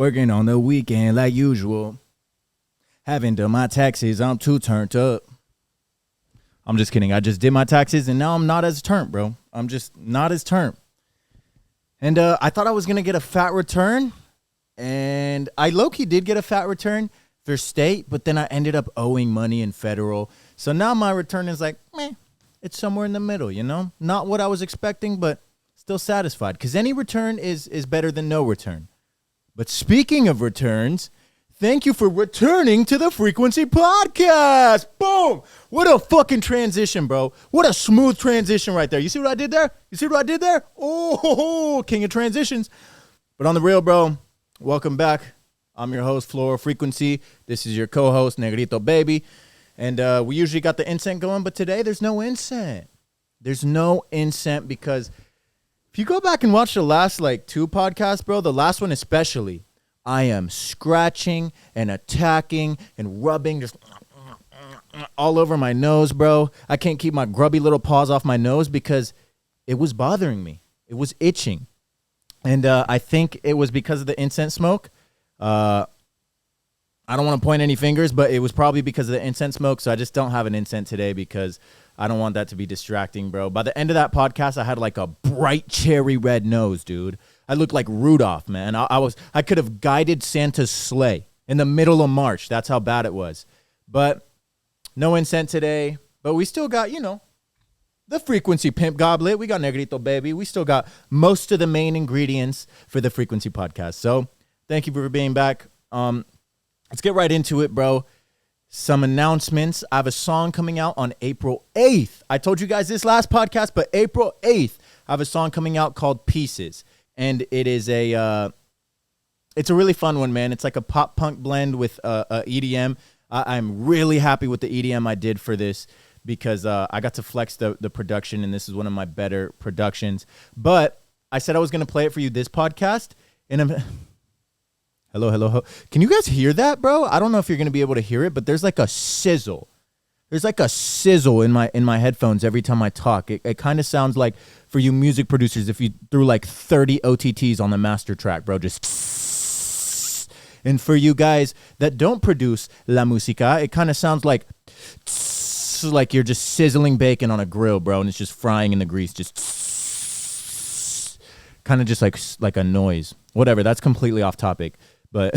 Working on the weekend like usual. Haven't done my taxes, I'm too turned up. I'm just kidding. I just did my taxes and now I'm not as turned, bro. I'm just not as turned. And I thought I was going to get a fat return. And I low-key did get a fat return for state, but then I ended up owing money in federal. So now my return is like, meh, it's somewhere in the middle, you know? Not what I was expecting, but still satisfied. Because any return is better than no return. But speaking of returns, thank you for returning to the Freakquency podcast. Boom! What a fucking transition, bro. What a smooth transition right there. You see what I did there? You see what I did there? Oh, king of transitions. But on the real, bro, welcome back. I'm your host, Floral Frequency. This is your co-host, Negrito Baby. And we usually got the incense going, but today there's no incense. There's no incense because if you go back and watch the last, two podcasts, bro, the last one especially, I am scratching and attacking and rubbing just all over my nose, bro. I can't keep my grubby little paws off my nose because it was bothering me. It was itching. And I think it was because of the incense smoke. I don't want to point any fingers, but it was probably because of the incense smoke. So I just don't have an incense today because I don't want that to be distracting, bro. By the end of that podcast, I had like a bright cherry red nose, dude. I looked like Rudolph, man. I could have guided Santa's sleigh in the middle of March. That's how bad it was. But no incense today. But we still got, the Frequency Pimp Goblet. We got Negrito Baby. We still got most of the main ingredients for the Frequency podcast. So thank you for being back. Let's get right into it, bro. Some announcements. I have a song coming out on April 8th. I told you guys this last podcast, but April 8th, I have a song coming out called Pieces. And it is it's a really fun one, man. It's like a pop punk blend with EDM. I'm really happy with the EDM I did for this because I got to flex the production, and this is one of my better productions. But I said I was going to play it for you this podcast, and I'm... Hello. Can you guys hear that, bro? I don't know if you're going to be able to hear it, but there's like a sizzle. There's like a sizzle in my headphones every time I talk. It kind of sounds like, for you music producers, if you threw like 30 OTTs on the master track, bro, just... And for you guys that don't produce la música, it kind of sounds like you're just sizzling bacon on a grill, bro, and it's just frying in the grease, just kind of just like a noise. Whatever, that's completely off topic. But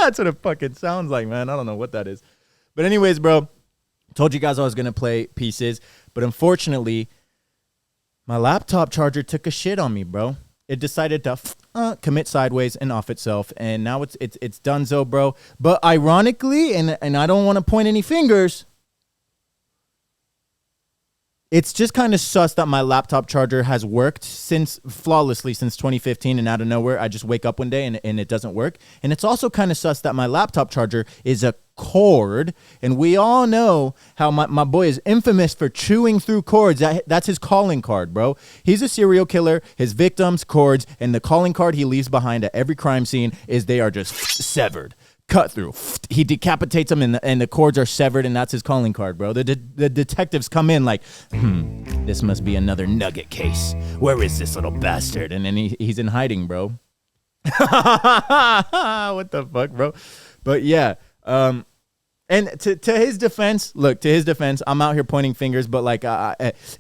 that's what it fucking sounds like, man. I don't know what that is. But anyways, bro, told you guys I was going to play Pieces. But unfortunately, my laptop charger took a shit on me, bro. It decided to commit sideways and off itself. And now it's donezo, bro. But ironically, and I don't want to point any fingers, it's just kind of sus that my laptop charger has worked flawlessly since 2015, and out of nowhere, I just wake up one day and it doesn't work. And it's also kind of sus that my laptop charger is a cord, and we all know how my boy is infamous for chewing through cords. That's his calling card, bro. He's a serial killer. His victims, cords, and the calling card he leaves behind at every crime scene is they are just severed. Cut through. He decapitates them and the cords are severed, and that's his calling card, bro. The detectives come in like, this must be another nugget case. Where is this little bastard? And then he's in hiding, bro. What the fuck, bro? But yeah, and to his defense, I'm out here pointing fingers, but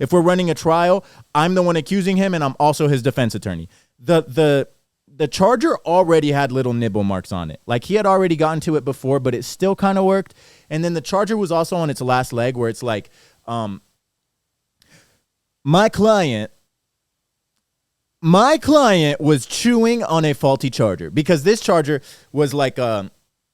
if we're running a trial, I'm the one accusing him, and I'm also his defense attorney. The charger already had little nibble marks on it. Like, he had already gotten to it before, but it still kind of worked. And then the charger was also on its last leg, where it's like, my client was chewing on a faulty charger, because this charger was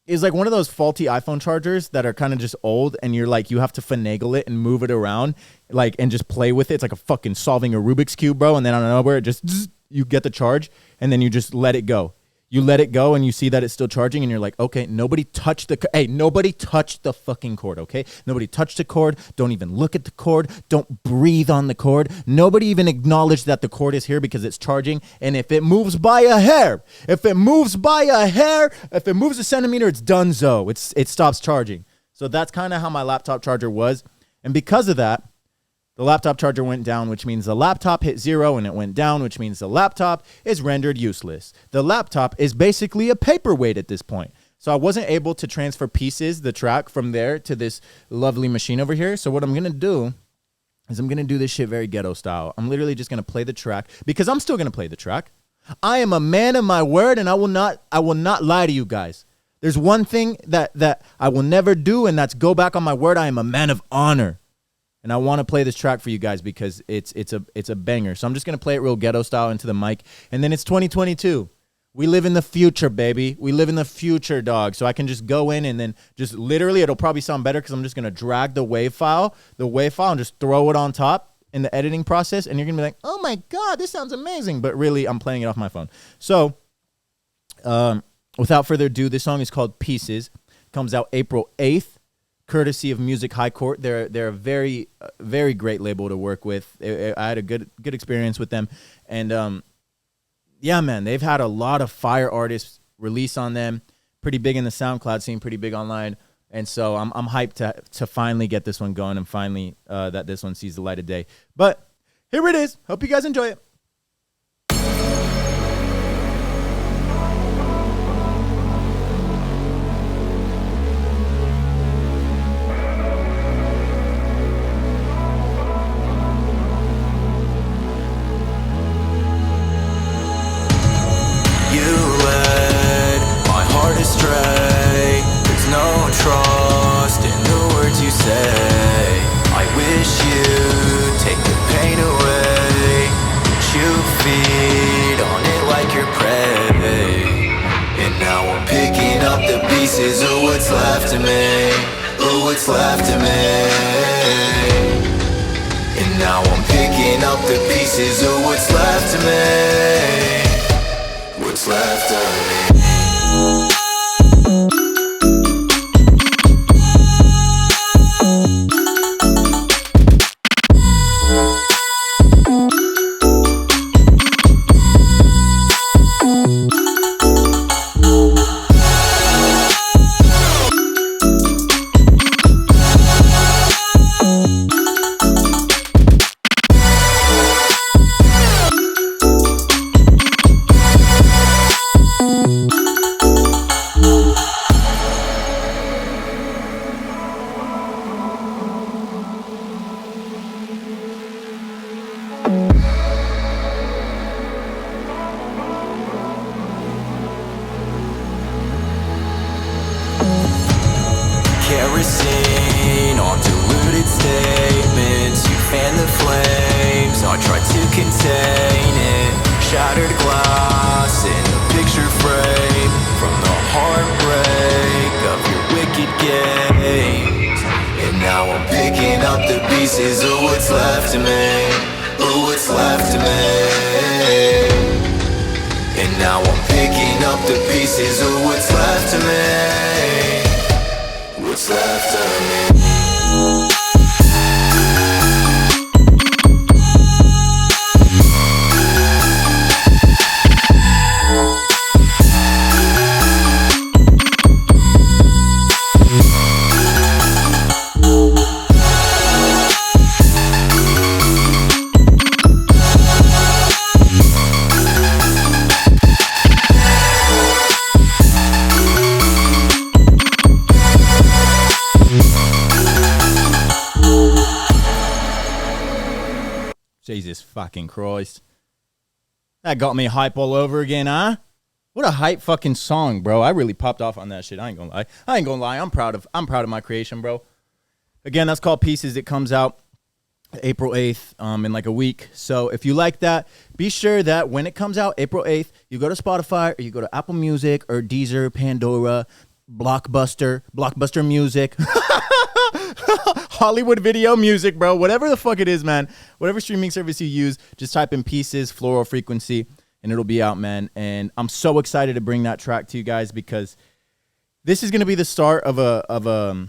is like one of those faulty iPhone chargers that are kind of just old, and you're like, you have to finagle it and move it around, and just play with it. It's like a fucking solving a Rubik's Cube, bro. And then I don't know where it just... You get the charge, and then you just let it go. You let it go, and you see that it's still charging, and you're like, okay, nobody touched the fucking cord, okay? Nobody touched the cord. Don't even look at the cord. Don't breathe on the cord. Nobody even acknowledged that the cord is here because it's charging, and if it moves by a hair, if it moves a centimeter, it's donezo. It stops charging. So that's kind of how my laptop charger was, and because of that, The laptop charger went down, which means the laptop hit 0 and it went down, which means the laptop is rendered useless. The laptop is basically a paperweight at this point. So I wasn't able to transfer pieces, the track from there to this lovely machine over here. So what I'm going to do is I'm going to do this shit very ghetto style. I'm literally just going to play the track because I'm still going to play the track. I am a man of my word, and I will not lie to you guys. There's one thing that I will never do, and that's go back on my word. I am a man of honor. And I want to play this track for you guys because it's a banger. So I'm just going to play it real ghetto style into the mic. And then it's 2022. We live in the future, baby. We live in the future, dog. So I can just go in and then just literally, it'll probably sound better because I'm just going to drag the WAV file, and just throw it on top in the editing process. And you're going to be like, oh my God, this sounds amazing. But really, I'm playing it off my phone. So without further ado, this song is called Pieces. It comes out April 8th. Courtesy of Music High Court. They're a very, very great label to work with. I had a good experience with them. And yeah, man, they've had a lot of fire artists release on them. Pretty big in the SoundCloud scene, pretty big online. And so I'm hyped to finally get this one going and finally that this one sees the light of day. But here it is. Hope you guys enjoy it. What's left of me, and now I'm picking up the pieces of what's left of me, what's left of me. Kerosene on diluted statements. You fan the flames, I try to contain it. Shattered glass in the picture frame from the heartbreak of your wicked games. And now I'm picking up the pieces of what's left of me, of what's left of me. And now I'm picking up the pieces of what's left of me, what's left of me. Jesus fucking Christ. That got me hype all over again, huh? What a hype fucking song, bro. I really popped off on that shit. I ain't gonna lie. I'm proud of my creation, bro. Again, that's called Pieces. It comes out April 8th, in like a week. So if you like that, be sure that when it comes out April 8th, you go to Spotify or you go to Apple Music or Deezer, Pandora, Blockbuster Music, Hollywood Video Music, bro. Whatever the fuck it is, man. Whatever streaming service you use, just type in Pieces, Floral Frequency, and it'll be out, man. And I'm so excited to bring that track to you guys because this is going to be the start of a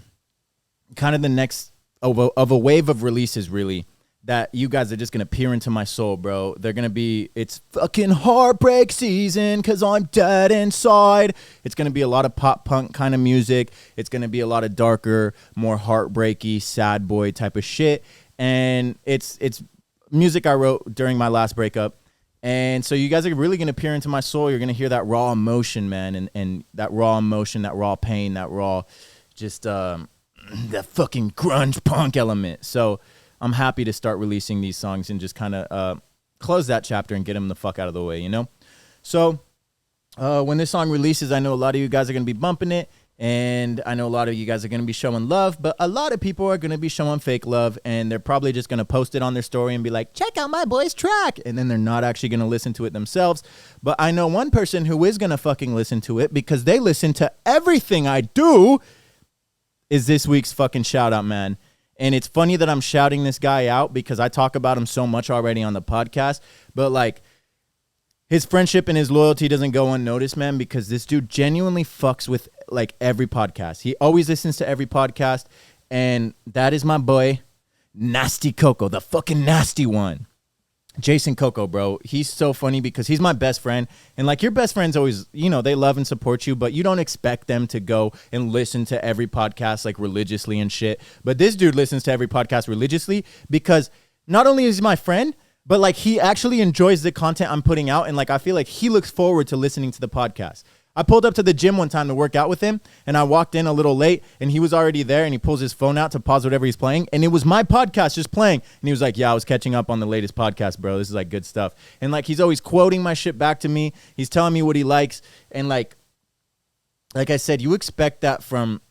kind of the next of a wave of releases, really, that you guys are just going to peer into my soul, bro. They're going to be, it's fucking heartbreak season because I'm dead inside. It's going to be a lot of pop punk kind of music. It's going to be a lot of darker, more heartbreaky, sad boy type of shit. and it's music I wrote during my last breakup. And so you guys are really going to peer into my soul. You're going to hear that raw emotion, man, and that raw emotion, that raw pain, that raw just that fucking grunge punk element. So I'm happy to start releasing these songs and just kind of close that chapter and get them the fuck out of the way, you know? So when this song releases, I know a lot of you guys are going to be bumping it. And I know a lot of you guys are going to be showing love, but a lot of people are going to be showing fake love, and they're probably just going to post it on their story and be like, check out my boy's track. And then they're not actually going to listen to it themselves. But I know one person who is going to fucking listen to it because they listen to everything I do is this week's fucking shout out, man. And it's funny that I'm shouting this guy out because I talk about him so much already on the podcast, but like, his friendship and his loyalty doesn't go unnoticed, man, because this dude genuinely fucks with like every podcast. He always listens to every podcast, and that is my boy, Nasty Coco, the fucking nasty one. Jason Coco, bro. He's so funny because he's my best friend, and like your best friends always, you know, they love and support you, but you don't expect them to go and listen to every podcast like religiously and shit. But this dude listens to every podcast religiously because not only is he my friend, but like he actually enjoys the content I'm putting out, and like I feel like he looks forward to listening to the podcast. I pulled up to the gym one time to work out with him, and I walked in a little late, and he was already there, and he pulls his phone out to pause whatever he's playing, and it was my podcast just playing, and he was like, yeah, I was catching up on the latest podcast, bro. This is like good stuff. And like he's always quoting my shit back to me. He's telling me what he likes, and like I said, you expect that from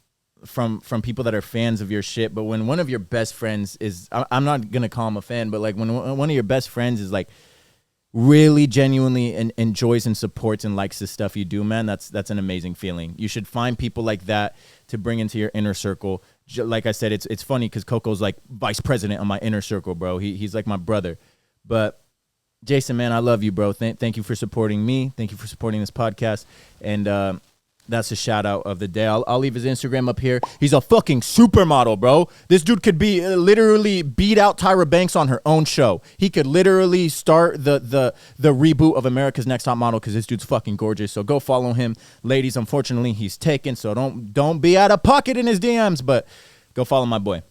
people that are fans of your shit, but when one of your best friends is, I'm not gonna call him a fan, but like when one of your best friends is like really genuinely and enjoys and supports and likes the stuff you do, man, that's an amazing feeling. You should find people like that to bring into your inner circle. Like I said, it's funny because Coco's like vice president of my inner circle, bro. He's like my brother. But Jason, man, I love you, bro. Thank you for supporting me. Thank you for supporting this podcast. And that's a shout out of the day. I'll leave his Instagram up here. He's a fucking supermodel, bro. This dude could be literally beat out Tyra Banks on her own show. He could literally start the reboot of America's Next Top Model because this dude's fucking gorgeous. So go follow him, ladies. Unfortunately, he's taken, so don't be out of pocket in his DMs. But go follow my boy.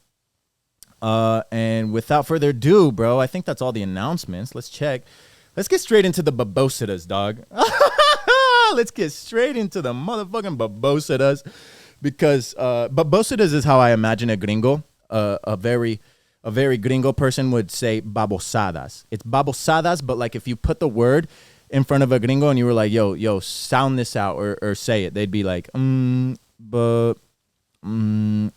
And without further ado, bro, I think that's all the announcements. Let's check. Let's get straight into the babositas, dog. Let's get straight into the motherfucking babositas, because babositas is how I imagine a gringo, a very gringo person would say babosadas. It's babosadas, but like if you put the word in front of a gringo and you were like, yo, sound this out or say it, they'd be like, babo, and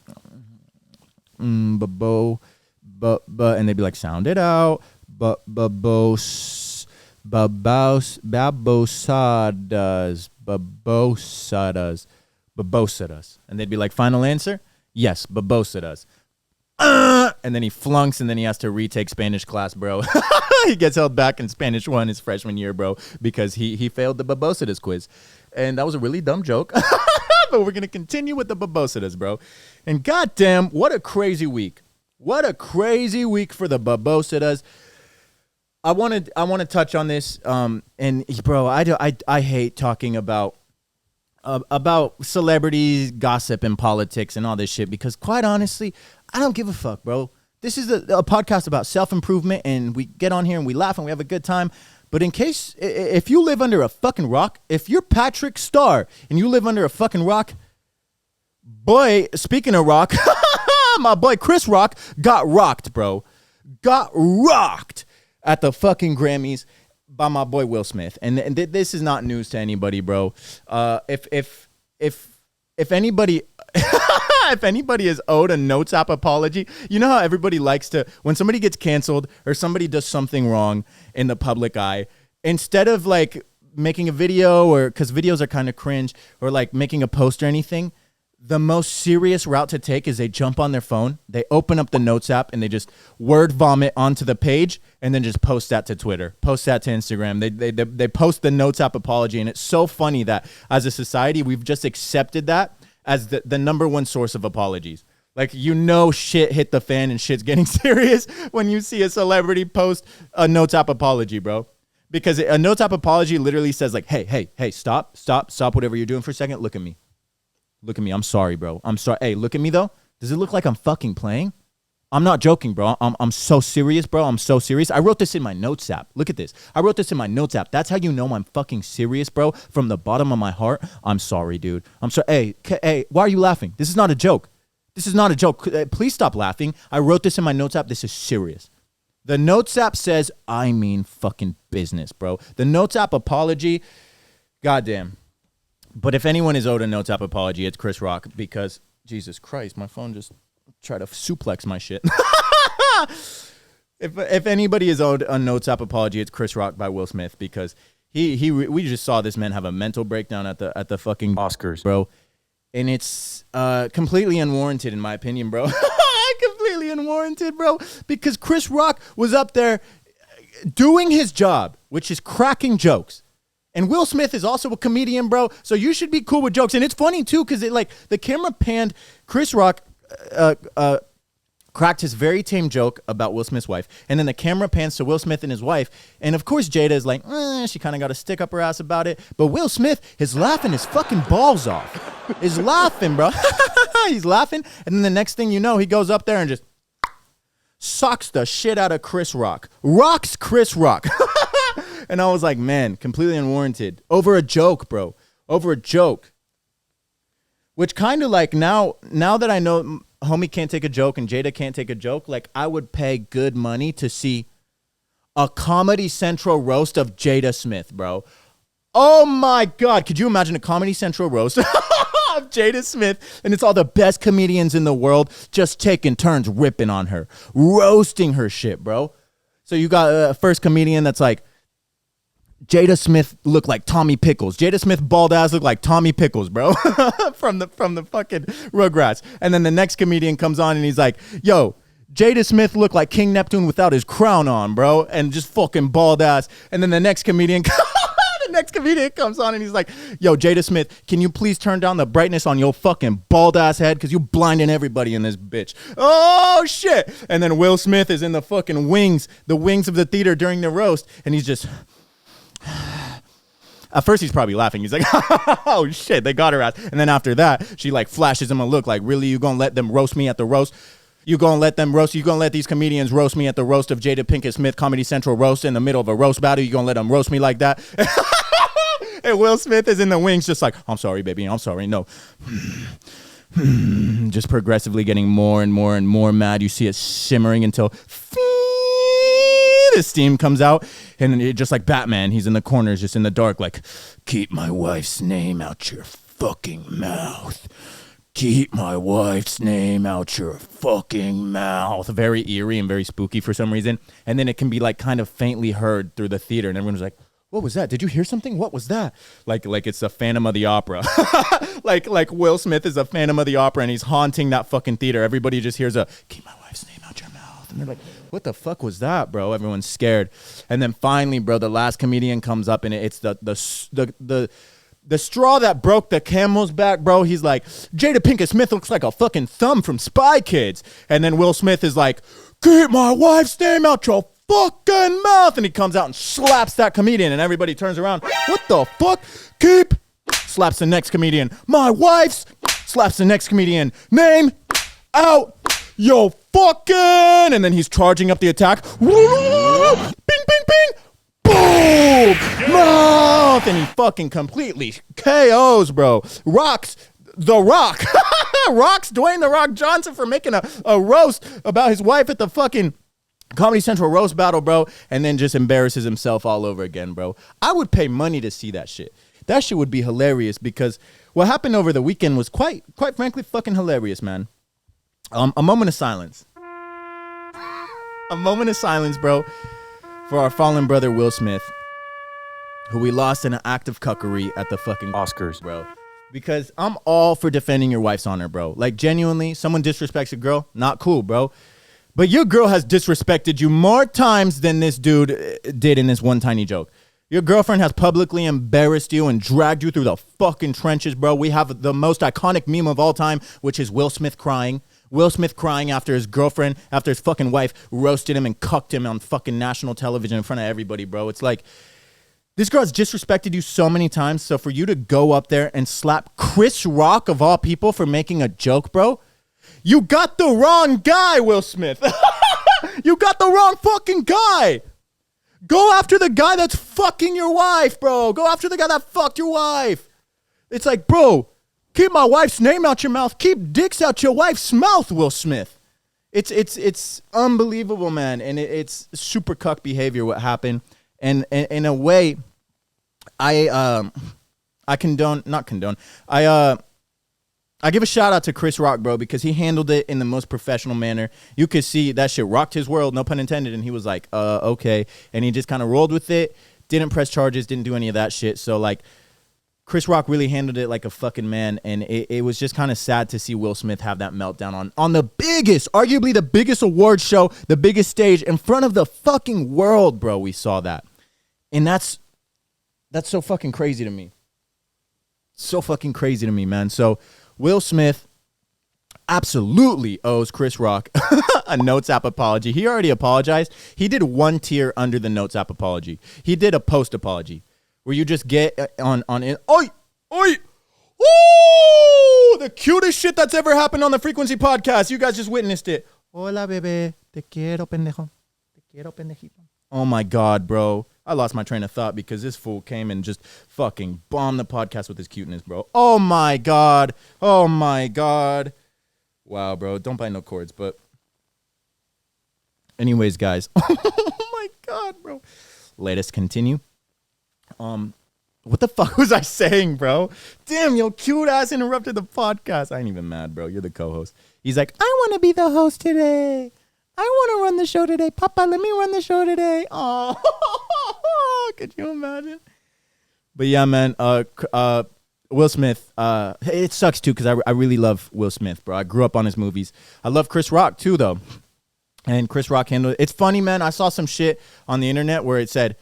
they'd be like, sound it out, babosadas, and they'd be like, final answer, yes, babosadas. And then he flunks, and then he has to retake Spanish class, bro. He gets held back in Spanish 1 his freshman year, bro, because he failed the babosadas quiz. And that was a really dumb joke. But we're going to continue with the babositas, bro. And goddamn, what a crazy week. What a crazy week for the babositas. I want to touch on this. And bro, I hate talking about celebrities, gossip, and politics and all this shit, because quite honestly, I don't give a fuck, bro. This is a podcast about self-improvement, and we get on here and we laugh and we have a good time. But if you live under a fucking rock, if you're Patrick Starr and you live under a fucking rock, boy, speaking of rock, my boy Chris Rock got rocked, bro. Got rocked at the fucking Grammys by my boy Will Smith. And this is not news to anybody, bro. If anybody if anybody is owed a Notes app apology, you know how everybody likes to, when somebody gets canceled or somebody does something wrong in the public eye, instead of like making a video, or because videos are kind of cringe, or like making a post or anything, the most serious route to take is they jump on their phone, they open up the Notes app, and they just word vomit onto the page, and then just post that to Twitter, post that to Instagram. They post the Notes app apology, and it's so funny that as a society, we've just accepted that as the number one source of apologies. Like, you know, shit hit the fan and shit's getting serious when you see a celebrity post a Notes app apology, bro. Because a Notes app apology literally says like, hey, stop whatever you're doing for a second. Look at me. I'm sorry, bro. I'm sorry. Hey, look at me though. Does it look like I'm fucking playing? I'm not joking, bro. I'm so serious, bro. I'm so serious. I wrote this in my notes app. Look at this. I wrote this in my notes app. That's how you know I'm fucking serious, bro. From the bottom of my heart. I'm sorry, dude. I'm sorry. Hey, why are you laughing? This is not a joke. This is not a joke. Please stop laughing. I wrote this in my notes app. This is serious. The notes app says, I mean fucking business, bro. The notes app apology, goddamn. But if anyone is owed a notes app apology, it's Chris Rock, because Jesus Christ, my phone just tried to suplex my shit. If anybody is owed a notes app apology, it's Chris Rock by Will Smith, because we just saw this man have a mental breakdown at the fucking Oscars, bro. And it's completely unwarranted, in my opinion, bro. Completely unwarranted, bro. Because Chris Rock was up there doing his job, which is cracking jokes. And Will Smith is also a comedian, bro. So you should be cool with jokes. And it's funny, too, because the camera panned Chris Rock cracked his very tame joke about Will Smith's wife. And then the camera pans to Will Smith and his wife. And, of course, Jada is like, she kind of got a stick up her ass about it. But Will Smith is laughing his fucking balls off. He's laughing, bro. He's laughing. And then the next thing you know, he goes up there and just socks the shit out of Chris Rock. Rocks Chris Rock. And I was like, man, completely unwarranted. Over a joke, bro. Over a joke. Which kind of like now that I know homie can't take a joke and Jada can't take a joke, like I would pay good money to see a Comedy Central roast of Jada Smith, bro. Oh my God. Could you imagine a Comedy Central roast of Jada Smith? And it's all the best comedians in the world just taking turns ripping on her, roasting her shit, bro. So you got a first comedian that's like, Jada Smith looked like Tommy Pickles. Jada Smith bald ass looked like Tommy Pickles, bro, from the fucking Rugrats. And then the next comedian comes on and he's like, yo, Jada Smith looked like King Neptune without his crown on, bro, and just fucking bald ass. And then the next comedian comes on and he's like, yo, Jada Smith, can you please turn down the brightness on your fucking bald ass head, because you blinding everybody in this bitch. Oh shit. And then Will Smith is in the fucking wings of the theater during the roast, and he's just at first he's probably laughing. He's like, oh shit, they got her ass. And then after that, she like flashes him a look like, really, you gonna let them roast me at the roast? You gonna let these comedians roast me at the roast of Jada Pinkett Smith Comedy Central roast in the middle of a roast battle? You gonna let them roast me like that? And Will Smith is in the wings just like, I'm sorry, baby, I'm sorry, no. Just progressively getting more and more and more mad. You see it simmering until the steam comes out, and it, just like Batman, he's in the corners just in the dark like, keep my wife's name out your fucking mouth. Keep my wife's name out your fucking mouth. Very eerie and very spooky for some reason. And then it can be like kind of faintly heard through the theater, and everyone's like, what was that? Did you hear something? What was that? Like it's a Phantom of the Opera. like Will Smith is a Phantom of the Opera, and he's haunting that fucking theater. Everybody just hears a, keep my wife's name out your mouth. And they're like, what the fuck was that, bro? Everyone's scared. And then finally, bro, the last comedian comes up, and it's the straw that broke the camel's back, bro. He's like, Jada Pinkett Smith looks like a fucking thumb from Spy Kids. And then Will Smith is like, keep my wife's name out your fucking mouth. And he comes out and slaps that comedian, and everybody turns around. What the fuck? Keep. Slaps the next comedian. My wife's. Slaps the next comedian. Name out yo fucking. And then he's charging up the attack. Bing, bing, bing. Boom! Mouth! And he fucking completely KOs, bro. Rocks The Rock. Rocks Dwayne The Rock Johnson for making a roast about his wife at the fucking Comedy Central roast battle, bro. And then just embarrasses himself all over again, bro. I would pay money to see that shit. That shit would be hilarious, because what happened over the weekend was quite frankly fucking hilarious, man. A moment of silence. A moment of silence, bro, for our fallen brother Will Smith, who we lost in an act of cuckery at the fucking Oscars, bro. Because I'm all for defending your wife's honor, bro. Like, genuinely, someone disrespects a girl, not cool, bro. But your girl has disrespected you more times than this dude did in this one tiny joke. Your girlfriend has publicly embarrassed you and dragged you through the fucking trenches, bro. We have the most iconic meme of all time, which is Will Smith crying. Will Smith crying after his girlfriend, after his fucking wife roasted him and cucked him on fucking national television in front of everybody, bro. It's like, this girl has disrespected you so many times, so for you to go up there and slap Chris Rock, of all people, for making a joke, bro, You got the wrong guy, Will Smith. You got the wrong fucking guy. Go after the guy that's fucking your wife, bro. Go after the guy that fucked your wife. It's like, bro, keep my wife's name out your mouth. Keep dicks out your wife's mouth, Will Smith. It's unbelievable, man. And it's super cuck behavior what happened. And in a way, I give a shout out to Chris Rock, bro, because he handled it in the most professional manner. You could see that shit rocked his world, no pun intended. And he was like, okay. And he just kind of rolled with it, didn't press charges, didn't do any of that shit. So, like, Chris Rock really handled it like a fucking man. And it was just kind of sad to see Will Smith have that meltdown on the biggest, arguably the biggest award show, the biggest stage in front of the fucking world, bro. We saw that. And that's so fucking crazy to me. So fucking crazy to me, man. So Will Smith absolutely owes Chris Rock a Notes app apology. He already apologized. He did one tier under the Notes app apology. He did a post apology where you just get on it. Oi, oi, ooh, the cutest shit that's ever happened on the Frequency podcast. You guys just witnessed it. Hola, bebé. Te quiero, pendejo. Te quiero, pendejito. Oh my God, bro. I lost my train of thought because this fool came and just fucking bombed the podcast with his cuteness, bro. Oh my God. Oh my God. Wow, bro. Don't buy no cords, but anyways, guys. Oh my God, bro. Let us continue. What the fuck was I saying, bro? Damn, your cute ass interrupted the podcast. I ain't even mad, bro. You're the co-host. He's like, I want to be the host today. I want to run the show today. Papa, let me run the show today. Oh, could you imagine? But yeah, man, Will Smith, it sucks too because I really love Will Smith, bro. I grew up on his movies. I love Chris Rock too, though. And Chris Rock handled it. It's funny, man. I saw some shit on the internet where it said,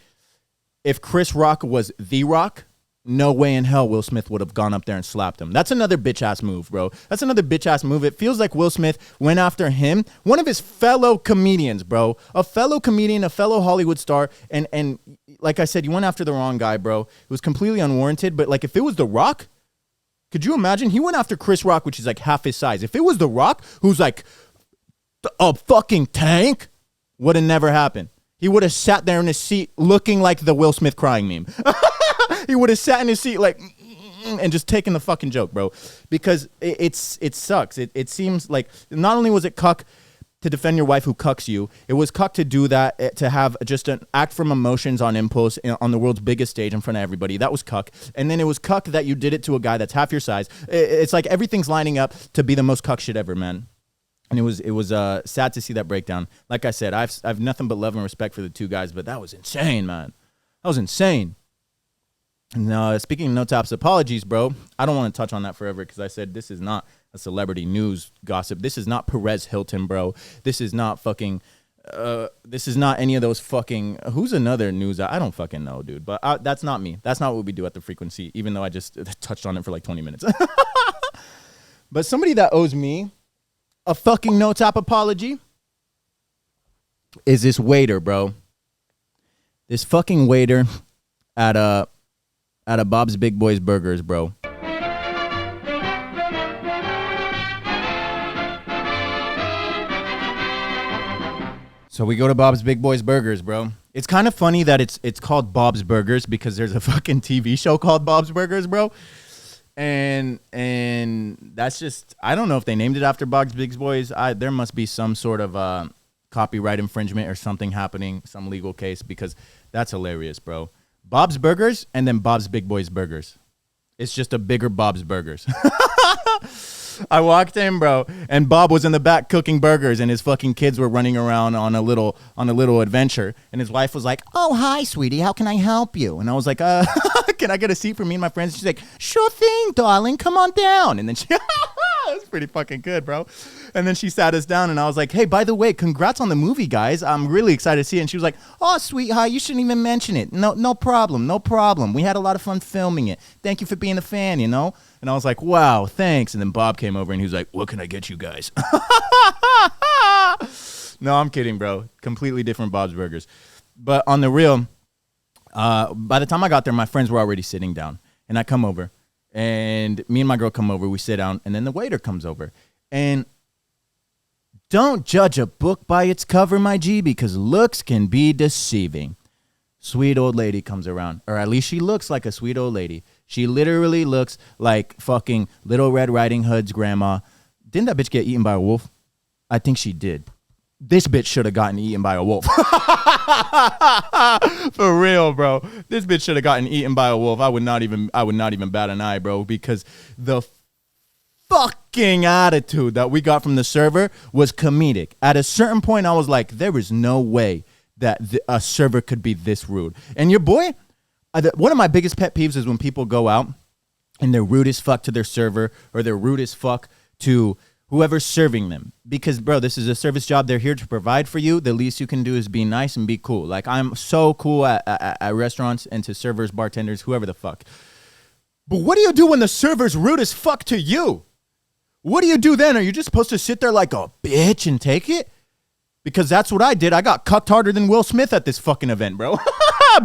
if Chris Rock was The Rock, no way in hell Will Smith would have gone up there and slapped him. That's another bitch-ass move, bro. That's another bitch-ass move. It feels like Will Smith went after him, one of his fellow comedians, bro. A fellow comedian, a fellow Hollywood star, and like I said, you went after the wrong guy, bro. It was completely unwarranted, but like if it was The Rock, could you imagine? He went after Chris Rock, which is like half his size. If it was The Rock, who's like a fucking tank, would have never happened. He would have sat there in his seat looking like the Will Smith crying meme. He would have sat in his seat like and just taken the fucking joke, bro. Because it sucks. It seems like not only was it cuck to defend your wife who cucks you, it was cuck to do that, to have just an act from emotions on impulse on the world's biggest stage in front of everybody. That was cuck. And then it was cuck that you did it to a guy that's half your size. It's like everything's lining up to be the most cuck shit ever, man. And it was sad to see that breakdown. Like I said, I've nothing but love and respect for the two guys, but that was insane, man. That was insane. And speaking of No Tops apologies, bro, I don't want to touch on that forever because I said this is not a celebrity news gossip. This is not Perez Hilton, bro. This is not fucking. This is not any of those fucking. Who's another news? I don't fucking know, dude. But that's not me. That's not what we do at the Frequency. Even though I just touched on it for like 20 minutes. But somebody that owes me a fucking No Top apology is this waiter, bro. This fucking waiter at a Bob's Big Boys Burgers, bro. So we go to Bob's Big Boys Burgers, bro. It's kind of funny that it's called Bob's Burgers because there's a fucking TV show called Bob's Burgers, bro. And that's just, I don't know if they named it after Bob's Big Boys. There must be some sort of copyright infringement or something happening, some legal case, because that's hilarious, bro. Bob's Burgers and then Bob's Big Boys Burgers. It's just a bigger Bob's Burgers. I walked in, bro, and Bob was in the back cooking burgers, and his fucking kids were running around on a little adventure. And his wife was like, "Oh, hi, sweetie, how can I help you?" And I was like, "Can I get a seat for me and my friends?" She's like, "Sure thing, darling, come on down." And then she, that's pretty fucking good, bro. And then she sat us down, and I was like, "Hey, by the way, congrats on the movie, guys. I'm really excited to see it." And she was like, "Oh, sweetheart, you shouldn't even mention it. No problem, no problem. We had a lot of fun filming it. Thank you for being a fan, you know." And I was like, "Wow, thanks." And then Bob came over and he was like, "What can I get you guys?" No, I'm kidding, bro. Completely different Bob's Burgers. But on the real, by the time I got there, my friends were already sitting down. And I come over, and me and my girl come over. We sit down, and then the waiter comes over. And Don't judge a book by its cover, my G, because looks can be deceiving. Sweet old lady comes around, or at least she looks like a sweet old lady. She literally looks like fucking Little Red Riding Hood's grandma. Didn't that bitch get eaten by a wolf? I think she did. This bitch should have gotten eaten by a wolf. For real, bro. This bitch should have gotten eaten by a wolf. I would not even bat an eye, bro, because the fucking attitude that we got from the server was comedic. At a certain point, I was like, there is no way that a server could be this rude. And your boy, one of my biggest pet peeves is when people go out and they're rude as fuck to their server, or they're rude as fuck to whoever's serving them. Because, bro, this is a service job. They're here to provide for you. The least you can do is be nice and be cool. Like, I'm so cool at restaurants and to servers, bartenders, whoever the fuck. But what do you do when the server's rude as fuck to you? What do you do then? Are you just supposed to sit there like a bitch and take it? Because that's what I did. I got cucked harder than Will Smith at this fucking event, bro.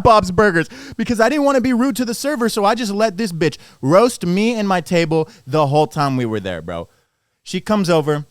Bob's Burgers. Because I didn't want to be rude to the server, so I just let this bitch roast me and my table the whole time we were there, bro. She comes over.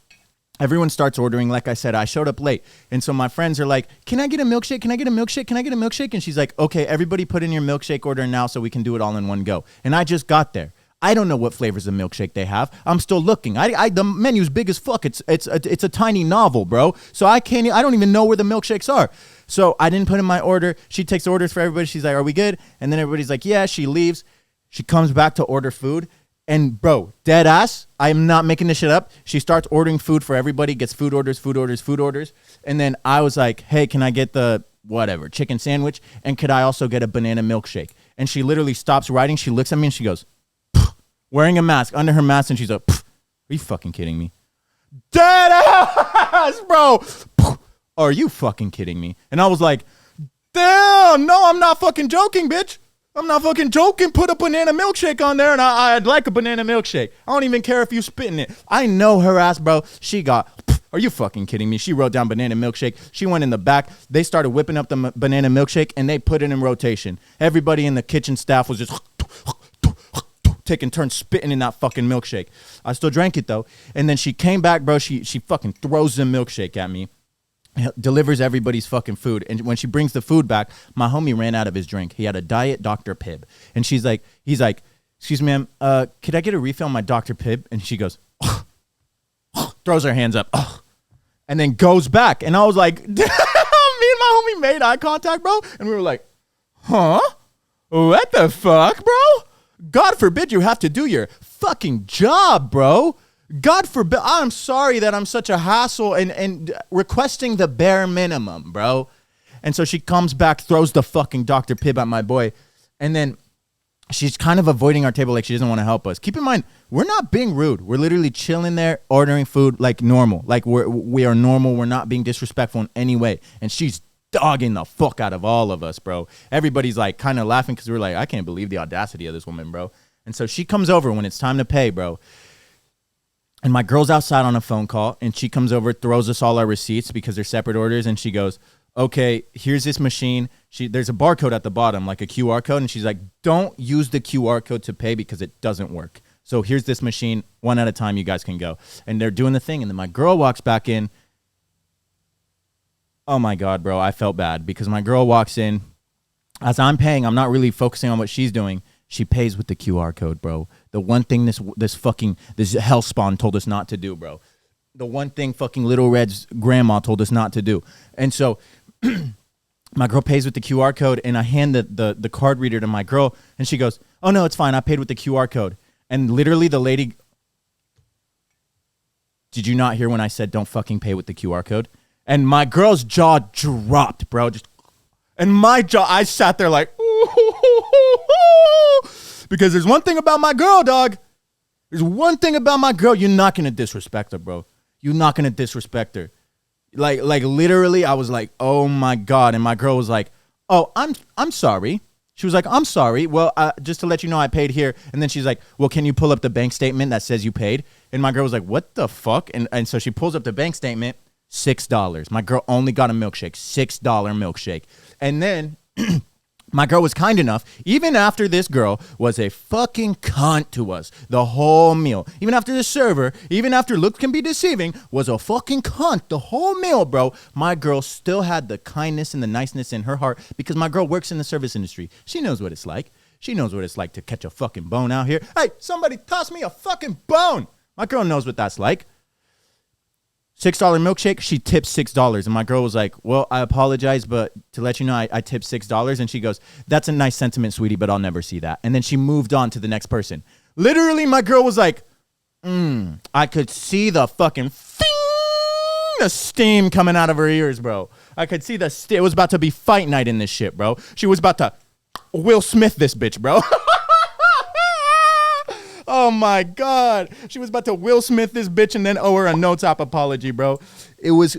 Everyone starts ordering. Like I said, I showed up late. And so my friends are like, can I get a milkshake? Can I get a milkshake? Can I get a milkshake? And she's like, okay, everybody put in your milkshake order now so we can do it all in one go. And I just got there. I don't know what flavors of milkshake they have. I'm still looking. The menu's big as fuck. It's a tiny novel, bro. So I don't even know where the milkshakes are. So I didn't put in my order. She takes orders for everybody. She's like, are we good? And then everybody's like, yeah. She leaves. She comes back to order food. And bro, dead ass, I'm not making this shit up. She starts ordering food for everybody, gets food orders. And then I was like, hey, can I get the whatever, chicken sandwich? And could I also get a banana milkshake? And she literally stops writing. She looks at me and she goes, wearing a mask, under her mask, and she's like, are you fucking kidding me? Dead ass, bro. Are you fucking kidding me? And I was like, damn, no, I'm not fucking joking, bitch. I'm not fucking joking. Put a banana milkshake on there, and I'd like a banana milkshake. I don't even care if you spit in it. I know her ass, bro. She got, are you fucking kidding me? She wrote down banana milkshake. She went in the back. They started whipping up the banana milkshake, and they put it in rotation. Everybody in the kitchen staff was just taking turns spitting in that fucking milkshake. I still drank it though. And then she came back, bro. She fucking throws the milkshake at me, delivers everybody's fucking food. And when she brings the food back, my homie ran out of his drink. He had a Diet Dr. Pibb. And he's like, excuse me, ma'am, could I get a refill on my Dr. Pibb? And she goes, throws her hands up, and then goes back. And I was like, me and my homie made eye contact, bro. And we were like, huh? What the fuck, bro? God forbid you have to do your fucking job, bro. God forbid. I'm sorry that I'm such a hassle and requesting the bare minimum, bro. And so she comes back, throws the fucking Dr. Pibb at my boy. And then she's kind of avoiding our table like she doesn't want to help us. Keep in mind, we're not being rude. We're literally chilling there, ordering food like normal. Like we are normal. We're not being disrespectful in any way. And she's dogging the fuck out of all of us, bro. Everybody's like kind of laughing because we're like, I can't believe the audacity of this woman, bro. And so she comes over when it's time to pay, bro. And my girl's outside on a phone call, and she comes over, throws us all our receipts because they're separate orders, and she goes, okay, here's this machine. There's a barcode at the bottom, like a QR code, and she's like, don't use the QR code to pay because it doesn't work. So here's this machine, one at a time, you guys can go. And they're doing the thing, and then my girl walks back in. Oh my God, bro, I felt bad because my girl walks in. As I'm paying, I'm not really focusing on what she's doing. She pays with the QR code, bro. The one thing this hellspawn told us not to do, bro. The one thing fucking Little Red's grandma told us not to do. And so my girl pays with the QR code, and I hand the card reader to my girl, and she goes, oh, no, it's fine. I paid with the QR code. And literally the lady, did you not hear when I said don't fucking pay with the QR code? And my girl's jaw dropped, bro. And my jaw, I sat there like, because there's one thing about my girl, dog. There's one thing about my girl. You're not going to disrespect her, bro. You're not going to disrespect her. Like literally, I was like, oh my God. And my girl was like, oh, I'm sorry. She was like, I'm sorry. Well, just to let you know, I paid here. And then she's like, well, can you pull up the bank statement that says you paid? And my girl was like, what the fuck? And so she pulls up the bank statement. $6. My girl only got a milkshake, $6 milkshake. And then My girl was kind enough, even after this girl was a fucking cunt to us the whole meal. Even after the server, even after looks can be deceiving, was a fucking cunt the whole meal, bro. My girl still had the kindness and the niceness in her heart because my girl works in the service industry. She knows what it's like. She knows what it's like to catch a fucking bone out here. Hey, somebody toss me a fucking bone. My girl knows what that's like. $6 milkshake, she tipped $6. And my girl was like, well, I apologize, but to let you know, I tipped $6. And she goes, that's a nice sentiment, sweetie, but I'll never see that. And then she moved on to the next person. Literally, my girl was like, I could see the fucking the steam coming out of her ears, bro. I could see it was about to be fight night in this shit, bro. She was about to Will Smith this bitch, bro. Oh my God. She was about to Will Smith this bitch and then owe her a no-top apology, bro. It was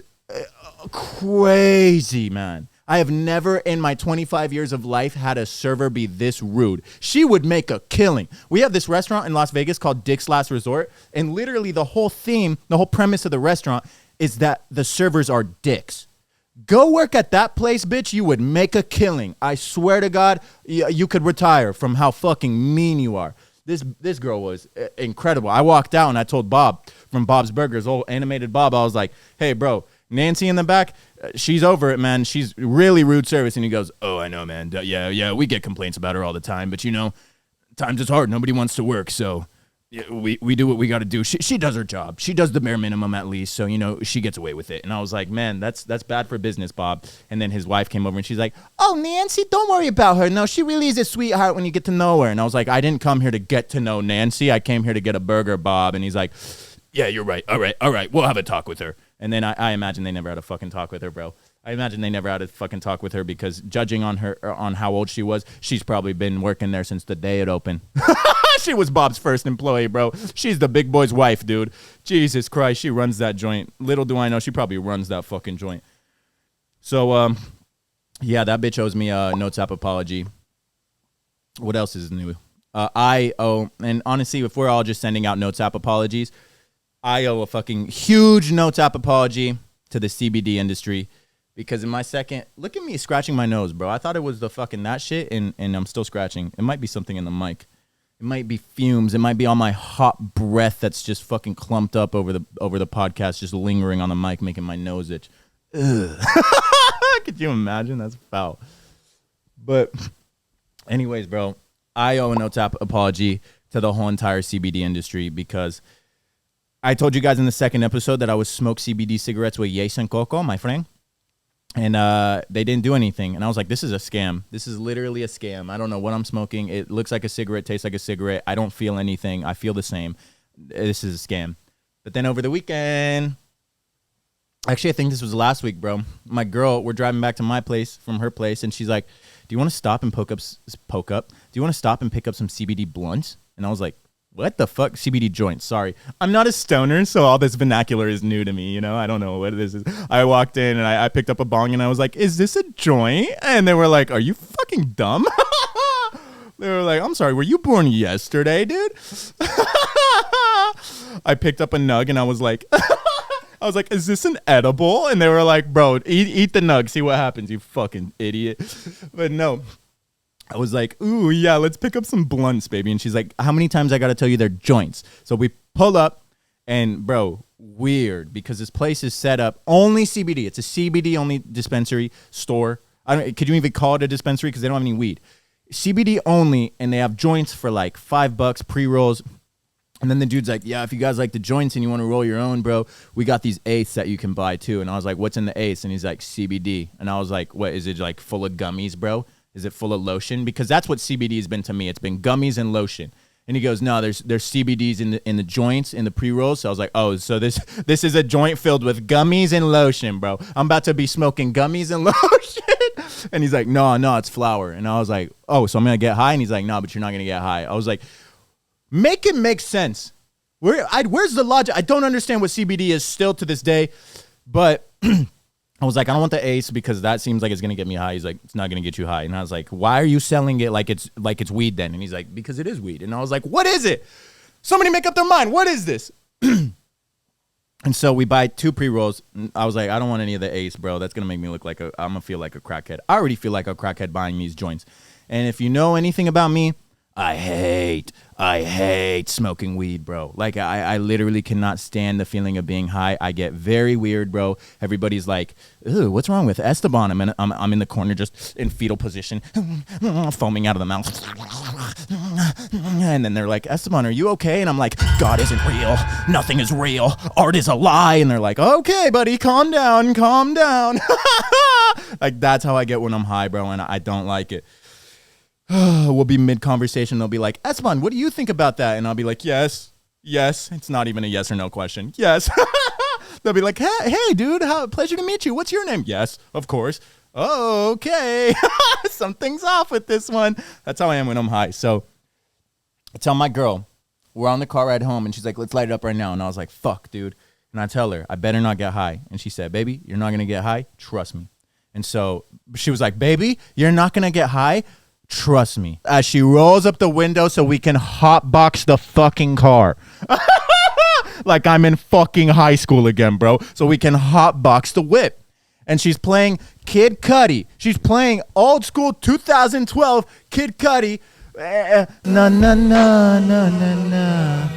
crazy, man. I have never in my 25 years of life had a server be this rude. She would make a killing. We have this restaurant in Las Vegas called Dick's Last Resort, and literally the whole theme, the whole premise of the restaurant is that the servers are dicks. Go work at that place, bitch. You would make a killing. I swear to God, you could retire from how fucking mean you are. This girl was incredible. I walked out and I told Bob from Bob's Burgers, old animated Bob, I was like, hey, bro, Nancy in the back, she's over it, man. She's really rude service. And he goes, oh, I know, man. Yeah, we get complaints about her all the time. But, you know, times is hard. Nobody wants to work. So yeah, we do what we got to do. She does her job. She does the bare minimum at least. So, you know, she gets away with it. And I was like, man, that's bad for business, Bob. And then his wife came over and she's like, oh, Nancy, don't worry about her. No, she really is a sweetheart when you get to know her. And I was like, I didn't come here to get to know Nancy. I came here to get a burger, Bob. And he's like, yeah, you're right. All right. We'll have a talk with her. And then I imagine they never had a fucking talk with her, bro. I imagine they never had a fucking talk with her because judging on her, on how old she was, she's probably been working there since the day it opened. She was Bob's first employee, bro. She's the big boy's wife, dude. Jesus Christ, she runs that joint. Little do I know, she probably runs that fucking joint. So, yeah, that bitch owes me a no-tap apology. What else is new? I owe, and honestly, if we're all just sending out no-tap apologies, I owe a fucking huge no-tap apology to the CBD industry. Because in my second, look at me scratching my nose, bro. I thought it was the fucking that shit, and I'm still scratching. It might be something in the mic. It might be fumes. It might be all my hot breath that's just fucking clumped up over the podcast, just lingering on the mic, making my nose itch. Ugh. Could you imagine? That's foul. But anyways, bro, I owe a no-tap apology to the whole entire CBD industry because I told you guys in the second episode that I would smoke CBD cigarettes with Yes and Coco, my friend. And they didn't do anything. And I was like, this is a scam. This is literally a scam. I don't know what I'm smoking. It looks like a cigarette, tastes like a cigarette. I don't feel anything. I feel the same. This is a scam. But then over the weekend, actually, I think this was last week, bro. My girl, we're driving back to my place from her place. And she's like, do you want to stop and Do you want to stop and pick up some CBD blunts? And I was like, what the fuck? CBD joints. Sorry. I'm not a stoner, so all this vernacular is new to me, you know? I don't know what this is. I walked in and I picked up a bong and I was like, is this a joint? And they were like, are you fucking dumb? They were like, I'm sorry, were you born yesterday, dude? I picked up a nug and I was like, is this an edible? And they were like, bro, eat the nug, see what happens, you fucking idiot. But no. I was like, ooh, yeah, let's pick up some blunts, baby. And she's like, how many times I got to tell you they're joints? So we pull up and, bro, weird because this place is set up only CBD. It's a CBD only dispensary store. Could you even call it a dispensary? Because they don't have any weed. CBD only, and they have joints for like $5 pre-rolls. And then the dude's like, yeah, if you guys like the joints and you want to roll your own, bro, we got these eighths that you can buy too. And I was like, what's in the eighths? And he's like, CBD. And I was like, what, is it like full of gummies, bro? Is it full of lotion? Because that's what CBD has been to me. It's been gummies and lotion. And he goes, no, there's CBDs in the joints, in the pre-rolls. So I was like, oh, so this is a joint filled with gummies and lotion, bro. I'm about to be smoking gummies and lotion. And he's like, no, it's flour. And I was like, oh, so I'm going to get high? And he's like, no, but you're not going to get high. I was like, make it make sense. Where's the logic? I don't understand what CBD is still to this day. But I was like, I don't want the Ace because that seems like it's going to get me high. He's like, it's not going to get you high. And I was like, why are you selling it like it's weed then? And he's like, because it is weed. And I was like, what is it? Somebody make up their mind. What is this? And so we buy 2 pre-rolls. I was like, I don't want any of the Ace, bro. That's going to make me look like I'm going to feel like a crackhead. I already feel like a crackhead buying these joints. And if you know anything about me, I hate smoking weed, bro. Like, I literally cannot stand the feeling of being high. I get very weird, bro. Everybody's like, "Ooh, what's wrong with Esteban?" I'm in the corner just in fetal position, foaming out of the mouth. And then they're like, "Esteban, are you okay?" And I'm like, "God isn't real. Nothing is real. Art is a lie." And they're like, "Okay, buddy, calm down, calm down." Like, that's how I get when I'm high, bro, and I don't like it. We'll be mid-conversation. They'll be like, "Esteban, what do you think about that?" And I'll be like, yes. It's not even a yes or no question. Yes. They'll be like, hey, dude, pleasure to meet you. What's your name? Yes, of course. Oh, okay. Something's off with this one. That's how I am when I'm high. So I tell my girl, we're on the car ride home, and she's like, "Let's light it up right now." And I was like, fuck, dude. And I tell her, I better not get high. And she said, "Baby, you're not going to get high. Trust me." And so she was like, "Baby, you're not going to get high. Trust me." As she rolls up the window so we can hotbox the fucking car. Like I'm in fucking high school again, bro. So we can hotbox the whip. And she's playing Kid Cudi. She's playing old school 2012 Kid Cudi. Na na na na na na.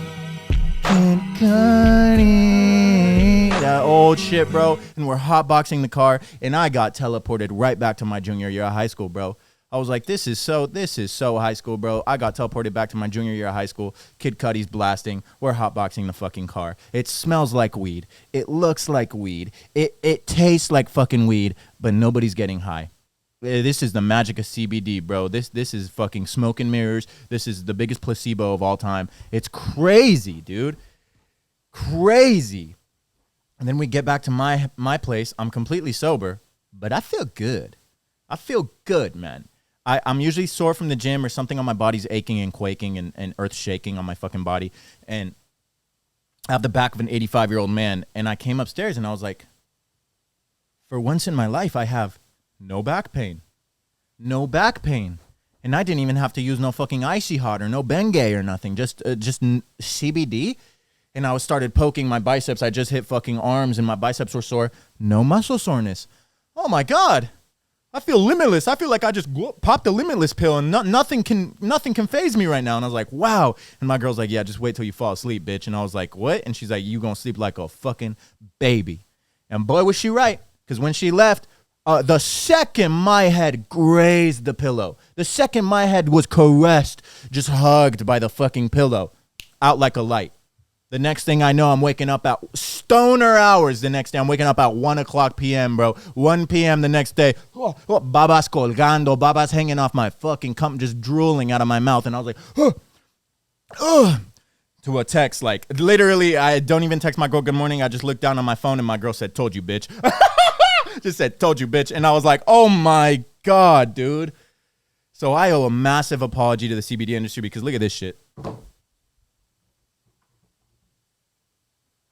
Kid Cudi. That old shit, bro. And we're hotboxing the car. And I got teleported right back to my junior year of high school, bro. I was like, this is so high school, bro. I got teleported back to my junior year of high school. Kid Cudi's blasting. We're hotboxing the fucking car. It smells like weed. It looks like weed. It tastes like fucking weed, but nobody's getting high. This is the magic of CBD, bro. This is fucking smoke and mirrors. This is the biggest placebo of all time. It's crazy, dude. Crazy. And then we get back to my place. I'm completely sober, but I feel good. I feel good, man. I'm usually sore from the gym or something on my body's aching and quaking and earth shaking on my fucking body. And I have the back of an 85-year-old man. And I came upstairs and I was like, for once in my life, I have no back pain. No back pain. And I didn't even have to use no fucking Icy Hot or no Bengay or nothing. Just CBD. And I started poking my biceps. I just hit fucking arms and my biceps were sore. No muscle soreness. Oh my God. I feel limitless. I feel like I just popped a limitless pill and nothing can phase me right now. And I was like, wow. And my girl's like, "Yeah, just wait till you fall asleep, bitch." And I was like, what? And she's like, "You gonna sleep like a fucking baby." And boy, was she right. Because when she left, the second my head grazed the pillow, the second my head was caressed, just hugged by the fucking pillow, out like a light. The next thing I know, I'm waking up at stoner hours the next day. I'm waking up at 1 o'clock p.m., bro. 1 p.m. the next day. Babas colgando. Babas hanging off my fucking cum, just drooling out of my mouth. And I was like, to a text. Like, literally, I don't even text my girl good morning. I just looked down on my phone and my girl said, "Told you, bitch." Just said, "Told you, bitch." And I was like, oh my God, dude. So I owe a massive apology to the CBD industry because look at this shit.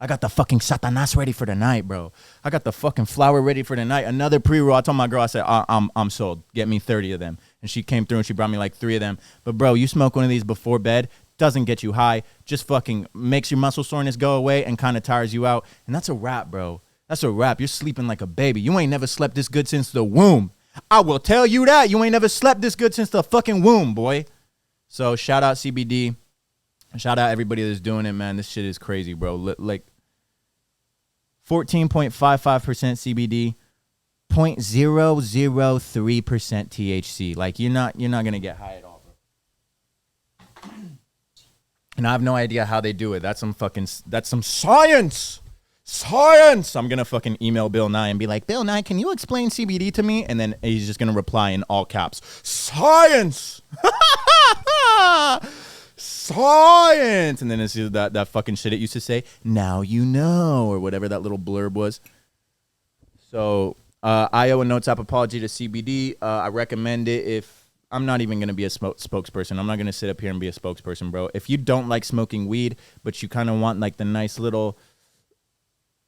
I got the fucking Satanas ready for the night, bro. I got the fucking flower ready for the night. Another pre-roll. I told my girl, I said, I'm sold. Get me 30 of them. And she came through and she brought me like 3 of them. But, bro, you smoke one of these before bed, doesn't get you high, just fucking makes your muscle soreness go away and kind of tires you out. And that's a wrap, bro. That's a wrap. You're sleeping like a baby. You ain't never slept this good since the womb. I will tell you that. You ain't never slept this good since the fucking womb, boy. So, shout out CBD. Shout out everybody that's doing it, man. This shit is crazy, bro. Like 14.55% CBD, 0.003% THC. Like you're not gonna get high at all, bro. And I have no idea how they do it. That's some science. Science. I'm gonna fucking email Bill Nye and be like, "Bill Nye, can you explain CBD to me?" And then he's just gonna reply in all caps, "Science." Science. And then it's that fucking shit it used to say, "Now you know," or whatever that little blurb was. So I owe a notes app apology to CBD. I recommend it. If I'm not even going to be a spokesperson. I'm not going to sit up here and be a spokesperson, bro. If you don't like smoking weed, but you kind of want like the nice little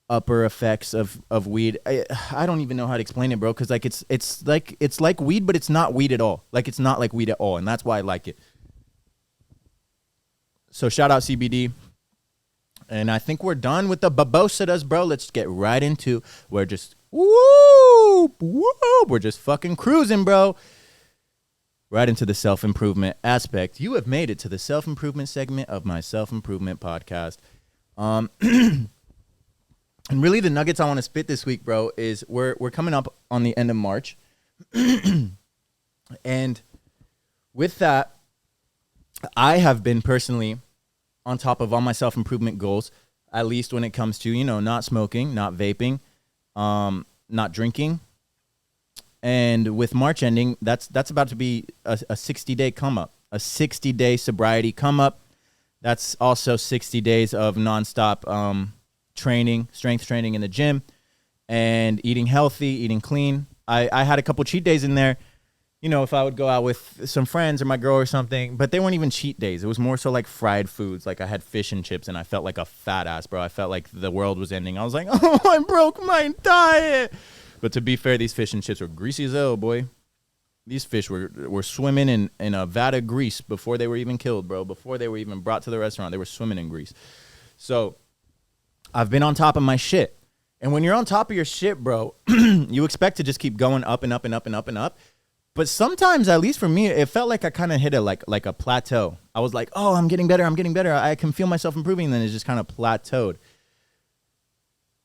upper effects of weed, I don't even know how to explain it, bro, because like it's like weed, but it's not weed at all. Like it's not like weed at all, and that's why I like it. So shout out CBD. And I think we're done with the babositas, bro. Let's get right into, we're just fucking cruising, bro. Right into the self-improvement aspect. You have made it to the self-improvement segment of my self-improvement podcast. And really the nuggets I want to spit this week, bro, is we're coming up on the end of March. And with that, I have been personally on top of all my self-improvement goals, at least when it comes to, you know, not smoking, not vaping, not drinking. And with March ending, that's about to be a 60-day come up, a 60-day sobriety come up. That's also 60 days of nonstop training, strength training in the gym, and eating healthy, eating clean. I had a couple cheat days in there, you know, if I would go out with some friends or my girl or something, but they weren't even cheat days. It was more so like fried foods. Like I had fish and chips and I felt like a fat ass, bro. I felt like the world was ending. I was like, oh, I broke my diet. But to be fair, these fish and chips were greasy as hell, boy. These fish were swimming in a vat of grease before they were even killed, bro. Before they were even brought to the restaurant, they were swimming in grease. So I've been on top of my shit. And when you're on top of your shit, bro, you expect to just keep going up and up and up and up and up. But sometimes, at least for me, it felt like I kind of hit like a plateau. I was like, oh, I'm getting better. I can feel myself improving. And then it just kind of plateaued.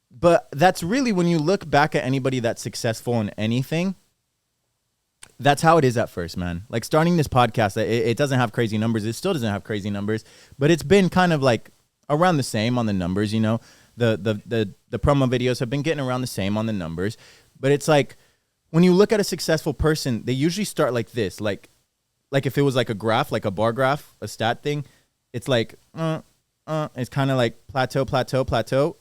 But that's really, when you look back at anybody that's successful in anything, that's how it is at first, man. Like starting this podcast, it doesn't have crazy numbers. It still doesn't have crazy numbers, but it's been kind of like around the same on the numbers, you know. The promo videos have been getting around the same on the numbers, but it's like when you look at a successful person, they usually start like this, like if it was like a graph, like a bar graph, a stat thing, it's like it's kind of like plateau,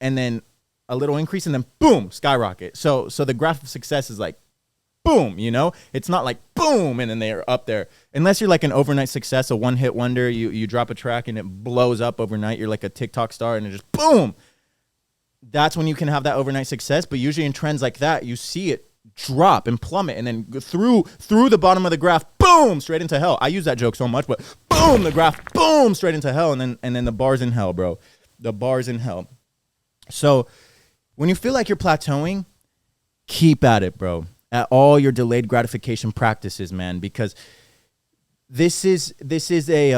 and then a little increase, and then boom, skyrocket. So the graph of success is like boom, you know. It's not like boom and then they're up there, unless you're like an overnight success, a one-hit wonder. You drop a track and it blows up overnight. You're like a TikTok star and it just boom. That's when you can have that overnight success. But usually in trends like that, you see it drop and plummet, and then through the bottom of the graph, boom, straight into hell. I use that joke so much, but boom, the graph, boom, straight into hell, and then the bar's in hell, bro. The bar's in hell. So when you feel like you're plateauing, keep at it, bro. At all your delayed gratification practices, man, because this is a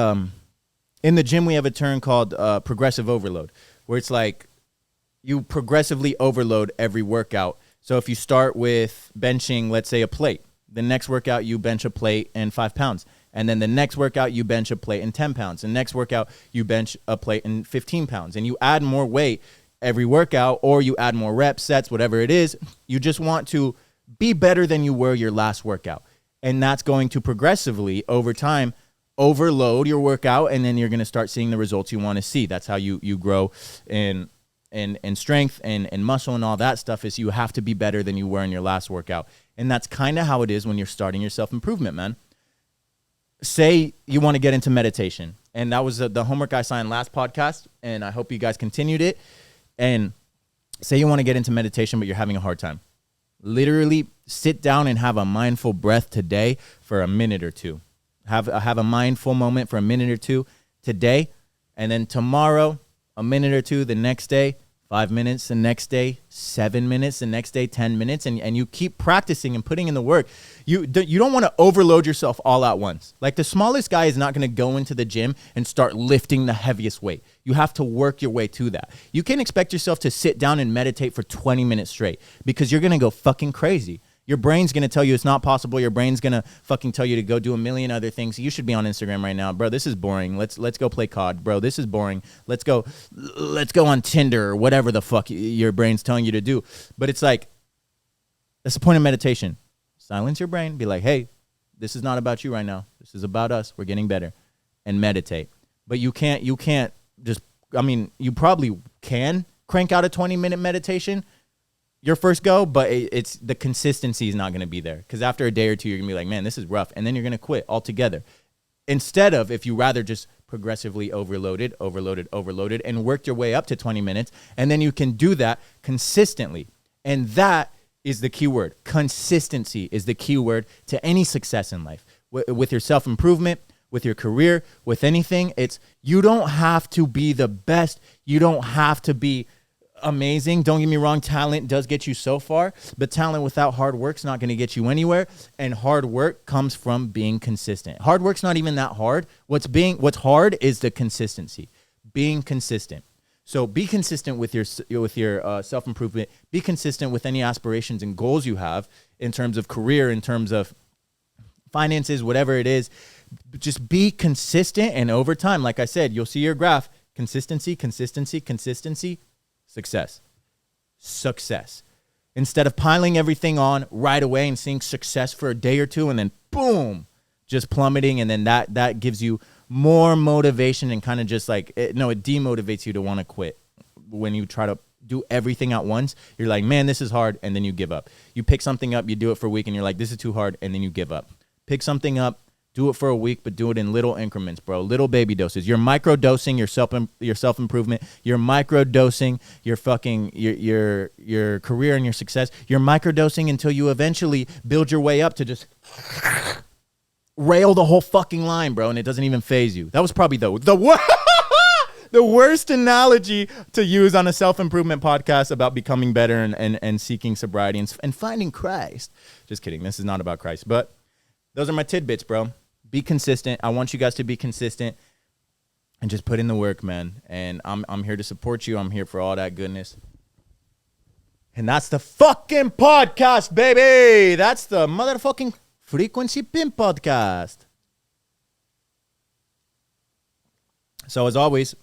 in the gym we have a term called progressive overload, where it's like you progressively overload every workout. So if you start with benching, let's say a plate, the next workout you bench a plate and 5 pounds, and then the next workout you bench a plate and 10 pounds, and next workout you bench a plate and 15 pounds, and you add more weight every workout, or you add more reps, sets, whatever it is. You just want to be better than you were your last workout. And that's going to progressively, over time, overload your workout, and then you're going to start seeing the results you want to see. That's how you grow in strength and muscle and all that stuff, is you have to be better than you were in your last workout. And that's kind of how it is when you're starting your self-improvement, man. Say you want to get into meditation. And that was the homework I signed last podcast, and I hope you guys continued it. And say you want to get into meditation, but you're having a hard time. Literally sit down and have a mindful breath today for a minute or two. Have a mindful moment for a minute or two today, and then tomorrow, a minute or two, the next day, 5 minutes, the next day, 7 minutes, the next day, 10 minutes, and you keep practicing and putting in the work. You don't want to overload yourself all at once. Like the smallest guy is not going to go into the gym and start lifting the heaviest weight. You have to work your way to that. You can't expect yourself to sit down and meditate for 20 minutes straight, because you're going to go fucking crazy. Your brain's going to tell you it's not possible. Your brain's going to fucking tell you to go do a million other things. You should be on Instagram right now. Bro, this is boring. Let's go play COD. Bro, this is boring. Let's go on Tinder or whatever the fuck your brain's telling you to do. But it's like, that's the point of meditation. Silence your brain. Be like, hey, this is not about you right now. This is about us. We're getting better. And meditate. But you can't just, I mean, you probably can crank out a 20-minute meditation your first go, but it's the consistency is not going to be there, because after a day or two, you're going to be like, man, this is rough. And then you're going to quit altogether. Instead of, if you rather just progressively overloaded, and worked your way up to 20 minutes, and then you can do that consistently. And that is the key word. Consistency is the key word to any success in life. With your self-improvement, with your career, with anything. It's you don't have to be the best. You don't have to be amazing. Don't get me wrong. Talent does get you so far, but talent without hard work's not going to get you anywhere. And hard work comes from being consistent. Hard work's not even that hard. What's hard is the consistency, being consistent. So be consistent with your self-improvement. Be consistent with any aspirations and goals you have in terms of career, in terms of finances, whatever it is. Just be consistent, and over time, like I said, you'll see your graph. Consistency, consistency, consistency, success. Instead of piling everything on right away and seeing success for a day or two and then boom, just plummeting, and then that gives you more motivation and kind of just like, it demotivates you to want to quit. When you try to do everything at once, you're like, man, this is hard, and then you give up. You pick something up, you do it for a week, and you're like, this is too hard, and then you give up. Pick something up, do it for a week, but do it in little increments, bro. Little baby doses. You're micro-dosing your self-improvement. You're micro-dosing your career and your success. You're micro-dosing until you eventually build your way up to just rail the whole fucking line, bro, and it doesn't even phase you. That was probably the worst analogy to use on a self-improvement podcast about becoming better and seeking sobriety and finding Christ. Just kidding. This is not about Christ, but those are my tidbits, bro. Be consistent. I want you guys to be consistent and just put in the work, man. And I'm here to support you. I'm here for all that goodness. And that's the fucking podcast, baby. That's the motherfucking Frequency Pimp Podcast. So as always,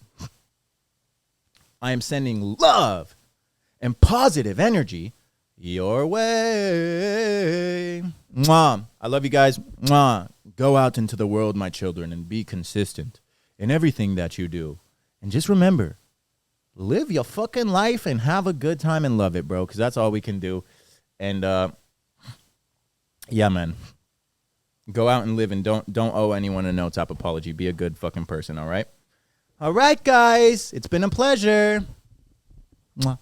I am sending love and positive energy your way. Mwah. I love you guys. Mwah. Go out into the world, my children, and be consistent in everything that you do. And just remember, live your fucking life and have a good time and love it, bro, because that's all we can do. And yeah, man. Go out and live, and don't owe anyone a no-top apology. Be a good fucking person, all right? All right, guys. It's been a pleasure. Mwah.